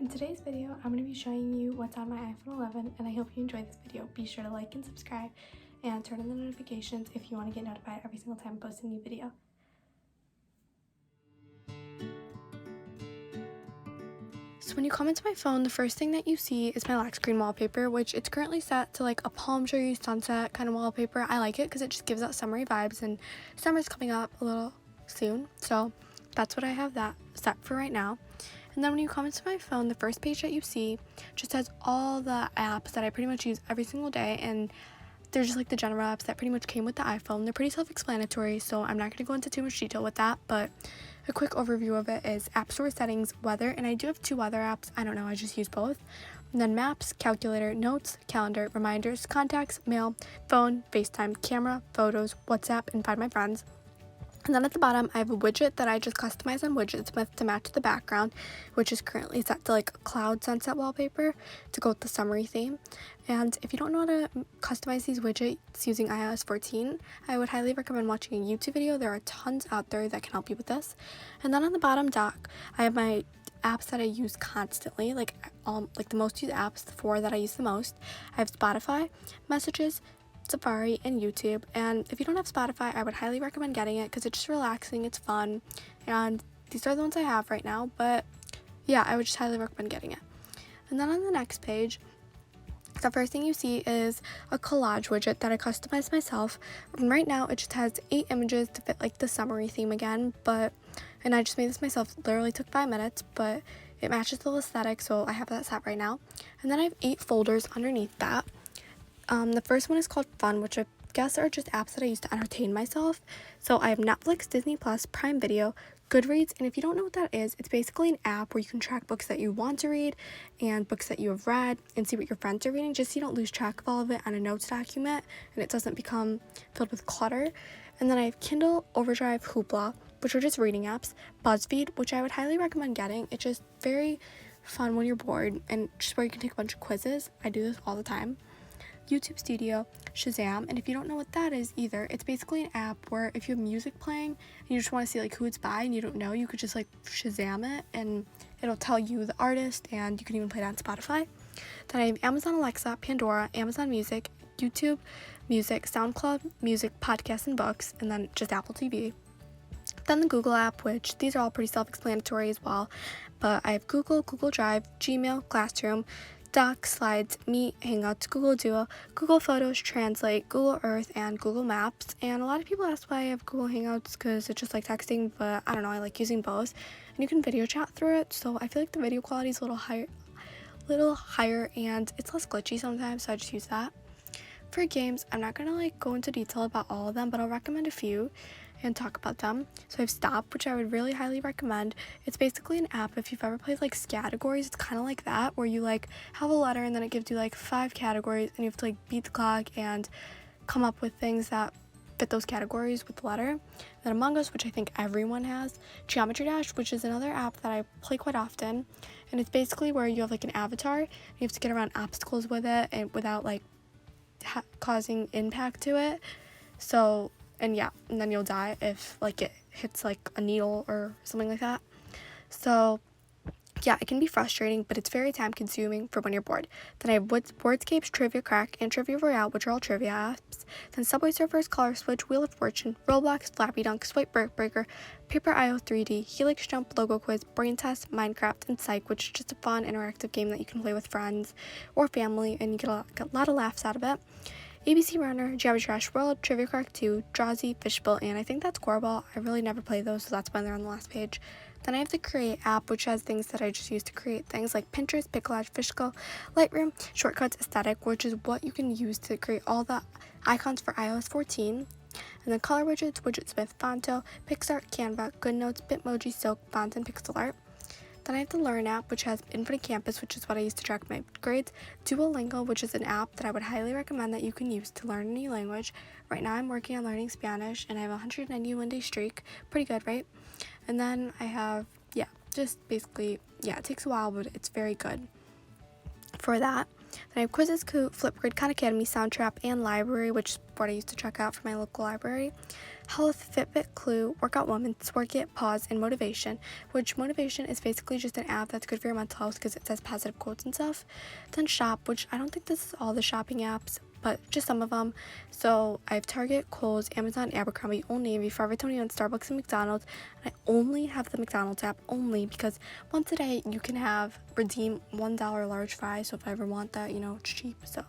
In today's video, I'm going to be showing you what's on my iPhone 11, and I hope you enjoy this video. Be sure to like and subscribe and turn on the notifications if you want to get notified every single time I post a new video. So when you come into my phone, the first thing that you see is my lock screen wallpaper, which it's currently set to like a palm tree sunset kind of wallpaper. I like it because it just gives out summery vibes, and summer's coming up a little soon, so that's what I have that set for right now. And then when you come into my phone, the first page that you see just has all the apps that I pretty much use every single day, and they're just like the general apps that pretty much came with the iPhone. They're pretty self-explanatory, so I'm not going to go into too much detail with that, but a quick overview of it is App Store settings, weather, and I do have two weather apps. I don't know, I just use both. And then maps, calculator, notes, calendar, reminders, contacts, mail, phone, FaceTime, camera, photos, WhatsApp, and Find My Friends. And then at the bottom, I have a widget that I just customized on Widgetsmith to match the background, which is currently set to like a cloud sunset wallpaper to go with the summery theme. And if you don't know how to customize these widgets using iOS 14, I would highly recommend watching a YouTube video. There are tons out there that can help you with this. And then on the bottom dock, I have my apps that I use constantly, like the most used apps, the four that I use the most. I have Spotify, Messages, Safari, and YouTube. And if you don't have Spotify, I would highly recommend getting it because it's just relaxing, it's fun, and these are the ones I have right now. But yeah, I would just highly recommend getting it. And then on the next page, the first thing you see is a collage widget that I customized myself. And right now it just has 8 images to fit like the summery theme again, and I just made this myself. Literally took 5 minutes, but it matches the aesthetic, so I have that set right now. And then I have 8 folders underneath that. The first one is called Fun, which I guess are just apps that I use to entertain myself. So I have Netflix, Disney Plus, Prime Video, Goodreads, and if you don't know what that is, it's basically an app where you can track books that you want to read and books that you have read and see what your friends are reading, just so you don't lose track of all of it on a notes document and it doesn't become filled with clutter. And then I have Kindle, Overdrive, Hoopla, which are just reading apps, BuzzFeed, which I would highly recommend getting. It's just very fun when you're bored and just where you can take a bunch of quizzes. I do this all the time. YouTube Studio, Shazam, and if you don't know what that is either, it's basically an app where if you have music playing and you just want to see like who it's by and you don't know, you could just like Shazam it and it'll tell you the artist, and you can even play it on Spotify. Then I have Amazon Alexa, Pandora, Amazon Music, YouTube Music, SoundCloud Music, Podcasts, and Books, and then just Apple TV. Then the Google app, which these are all pretty self-explanatory as well, but I have Google, Google Drive, Gmail, Classroom, Docs, Slides, Meet, Hangouts, Google Duo, Google Photos, Translate, Google Earth, and Google Maps. And a lot of people ask why I have Google Hangouts because it's just like texting, but I don't know, I like using both. And you can video chat through it, so I feel like the video quality is a little higher and it's less glitchy sometimes, so I just use that. For games, I'm not gonna like go into detail about all of them, but I'll recommend a few and talk about them. So I have Stop, which I would really highly recommend. It's basically an app. If you've ever played like categories, it's kind of like that, where you like have a letter and then it gives you like 5 categories and you have to like beat the clock and come up with things that fit those categories with the letter. Then Among Us, which I think everyone has. Geometry Dash, which is another app that I play quite often, and it's basically where you have like an avatar, you have to get around obstacles with it and without like causing impact to it. So, and then you'll die if like it hits like a needle or something like that. So yeah, it can be frustrating, but it's very time consuming for when you're bored. Then I have Wordscapes, Trivia Crack, and Trivia Royale, which are all trivia apps. Then Subway Surfers, Color Switch, Wheel of Fortune, Roblox, Flappy Dunk, Swipe Breaker, Paper IO 3D, Helix Jump, Logo Quiz, Brain Test, Minecraft, and Psych, which is just a fun interactive game that you can play with friends or family, and you get a lot of laughs out of it. ABC Runner, Geometry Dash World, Trivia Crack 2, Drazy, Fishbowl, and I think that's Scoreball. I really never play those, so that's why they're on the last page. Then I have the Create app, which has things that I just use to create things like Pinterest, Piccollage, Fishbowl, Lightroom, Shortcuts, Aesthetic, which is what you can use to create all the icons for iOS 14. And then Color Widgets, Widgetsmith, Fonto, Pixart, Canva, GoodNotes, Bitmoji, Silk, Fonts, and Pixel Art. Then I have the Learn app, which has Infinite Campus, which is what I use to track my grades, Duolingo, which is an app that I would highly recommend that you can use to learn a new language. Right now I'm working on learning Spanish, and I have a 191-day streak. Pretty good, right? And then I have, just basically, it takes a while, but it's very good for that. Then I have Quizzes, Flipgrid, Khan Academy, Soundtrap, and Library, which is what I used to check out for my local library. Health, Fitbit, Clue, Workout Woman, Work It, Pause, and Motivation, which Motivation is basically just an app that's good for your mental health because it says positive quotes and stuff. Then Shop, which I don't think this is all the shopping apps, but just some of them. So I have Target, Kohl's, Amazon, Abercrombie, Old Navy, Forever 21, Starbucks, and McDonald's. And I only have the McDonald's app only because once a day you can redeem $1 large fries. So if I ever want that, it's cheap. So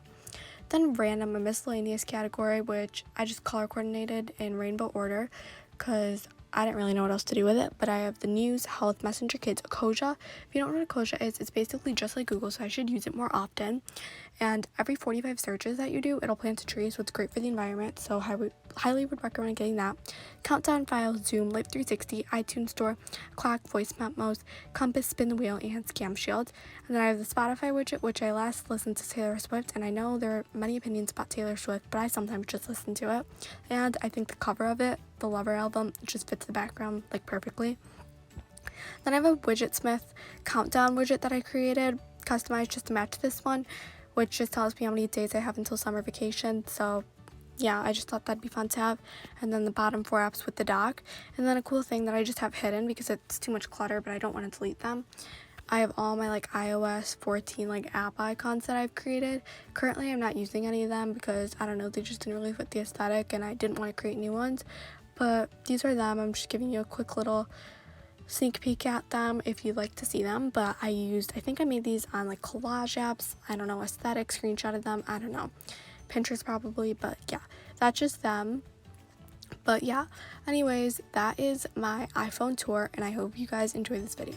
then random and miscellaneous category, which I just color coordinated in rainbow order because I didn't really know what else to do with it. But I have the news, health, messenger, kids, Koja. If you don't know what Koja is, it's basically just like Google, so I should use it more often. And every 45 searches that you do, it'll plant a tree, so it's great for the environment. So highly would recommend getting that. Countdown, files, Zoom, Life 360, iTunes Store, clock, voice memos, compass, spin the wheel, and scam shield. And then I have the Spotify widget, which I last listened to Taylor Swift, and I know there are many opinions about Taylor Swift, but I sometimes just listen to it. And I think the cover of it, the Lover album, just fits the background like perfectly. Then I have a Widgetsmith countdown widget that I created, customized just to match this one, which just tells me how many days I have until summer vacation. So yeah, I just thought that'd be fun to have. And then the bottom 4 apps with the dock. And then a cool thing that I just have hidden because it's too much clutter, but I don't want to delete them. I have all my iOS 14 app icons that I've created. Currently I'm not using any of them because I don't know, they just didn't really fit the aesthetic and I didn't want to create new ones. But these are them. I'm just giving you a quick little sneak peek at them if you'd like to see them. But I think I made these on collage apps. I don't know, aesthetic, screenshotted them. I don't know. Pinterest probably, but yeah, that's just them. But yeah, anyways, that is my iPhone tour and I hope you guys enjoy this video.